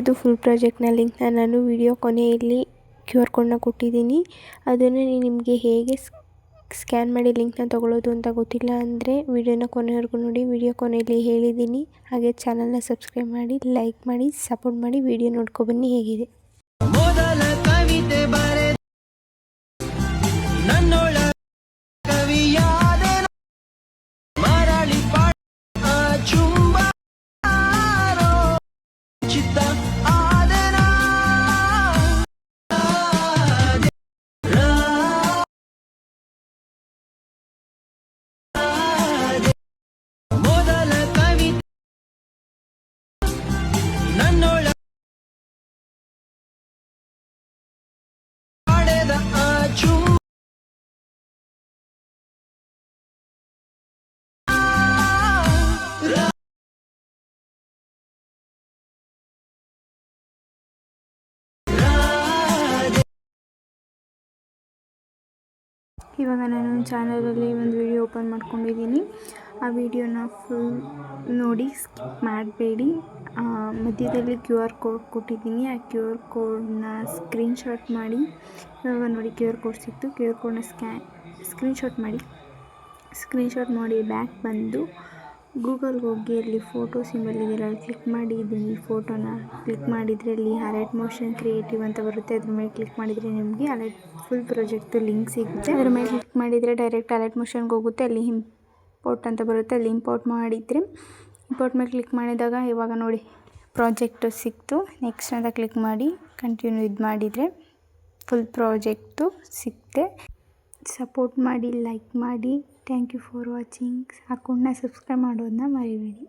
ಇದ್ರದ್ದು ಫುಲ್ ಪ್ರಾಜೆಕ್ಟ್ನ ಲಿಂಕ್ನ ನಾನು ವಿಡಿಯೋ ಕೊನೆಯಲ್ಲಿ QR ಕೋಡ್ನ ಕೊಟ್ಟಿದ್ದೀನಿ. ಅದನ್ನು ನಿಮಗೆ ಹೇಗೆ ಸ್ಕ್ಯಾನ್ ಮಾಡಿ ಲಿಂಕ್ನ ತೊಗೊಳ್ಳೋದು ಅಂತ ಗೊತ್ತಿಲ್ಲ ಅಂದರೆ ವಿಡಿಯೋನ ಕೊನೆವರೆಗೂ ನೋಡಿ. ವಿಡಿಯೋ ಕೊನೆಯಲ್ಲಿ ಹೇಳಿದ್ದೀನಿ. ಹಾಗೆ ಚಾನಲ್ನ ಸಬ್ಸ್ಕ್ರೈಬ್ ಮಾಡಿ, ಲೈಕ್ ಮಾಡಿ, ಸಪೋರ್ಟ್ ಮಾಡಿ. ವಿಡಿಯೋ ನೋಡ್ಕೊಬನ್ನಿ ಹೇಗಿದೆ. ಮೊದಲ ಕವಿತೆ ಬರೆ ನನ್ನೊಳ ಕವಿಯಾದ ಮರಳಿ ಚುಂಬಾರೋ ಚಿತ್ತ ಆದನ ಮೊದಲ ಕವಿತೆ ನನ್ನೊಳ ಇವಾಗ ನಾನು ಚಾನಲಲ್ಲಿ ಒಂದು ವಿಡಿಯೋ ಓಪನ್ ಮಾಡ್ಕೊಂಡಿದ್ದೀನಿ. ಆ ವಿಡಿಯೋನ ಫುಲ್ ನೋಡಿ, ಸ್ಕಿಪ್ ಮಾಡಬೇಡಿ. ಮಧ್ಯದಲ್ಲಿ QR ಕೋಡ್ ಕೊಟ್ಟಿದ್ದೀನಿ. ಆ QR ಕೋಡ್ನ ಸ್ಕ್ರೀನ್ಶಾಟ್ ಮಾಡಿ. ಇವಾಗ ನೋಡಿ QR ಕೋಡ್ ಸಿಕ್ತು. QR ಕೋಡ್ನ ಸ್ಕ್ರೀನ್ಶಾಟ್ ಮಾಡಿ ಬ್ಯಾಕ್ ಬಂದು ಗೂಗಲ್ಗೆ ಹೋಗಿ ಅಲ್ಲಿ ಫೋಟೋ ಸಿಂಬಲ್ ಇದೆಯಲ್ಲ ಅಲ್ಲಿ ಕ್ಲಿಕ್ ಮಾಡಿ. ಈ ಫೋಟೋನ ಕ್ಲಿಕ್ ಮಾಡಿದರೆ ಅಲ್ಲಿ ಅಲರ್ಟ್ ಮೋಷನ್ ಕ್ರಿಯೇಟಿವ್ ಅಂತ ಬರುತ್ತೆ. ಅದ್ರ ಮೇಲೆ ಕ್ಲಿಕ್ ಮಾಡಿದರೆ ನಿಮಗೆ ಅಲರ್ಟ್ ಫುಲ್ ಪ್ರಾಜೆಕ್ಟ್ದು ಲಿಂಕ್ ಸಿಗುತ್ತೆ. ಅದ್ರ ಮೇಲೆ ಕ್ಲಿಕ್ ಮಾಡಿದರೆ ಡೈರೆಕ್ಟ್ ಅಲರ್ಟ್ ಮೋಷನ್ಗೆ ಹೋಗುತ್ತೆ. ಅಲ್ಲಿ ಇಂಪೋರ್ಟ್ ಅಂತ ಬರುತ್ತೆ. ಅಲ್ಲಿ ಇಂಪೋರ್ಟ್ ಮಾಡಿದರೆ ಇಂಪೋರ್ಟ್ ಮೇಲೆ ಕ್ಲಿಕ್ ಮಾಡಿದಾಗ ಇವಾಗ ನೋಡಿ ಪ್ರಾಜೆಕ್ಟು ಸಿಕ್ತು. ನೆಕ್ಸ್ಟ್ ಅಂತ ಕ್ಲಿಕ್ ಮಾಡಿ ಕಂಟಿನ್ಯೂ ಮಾಡಿದರೆ ಫುಲ್ ಪ್ರಾಜೆಕ್ಟು ಸಿಕ್ತೆ. ಸಪೋರ್ಟ್ ಮಾಡಿ, ಲೈಕ್ ಮಾಡಿ. Thank you for watching. ಅಕೌಂಟ್ನ ಸಬ್ಸ್ಕ್ರೈಬ್ ಮಾಡೋದನ್ನ ಮರಿಬೇಡಿ.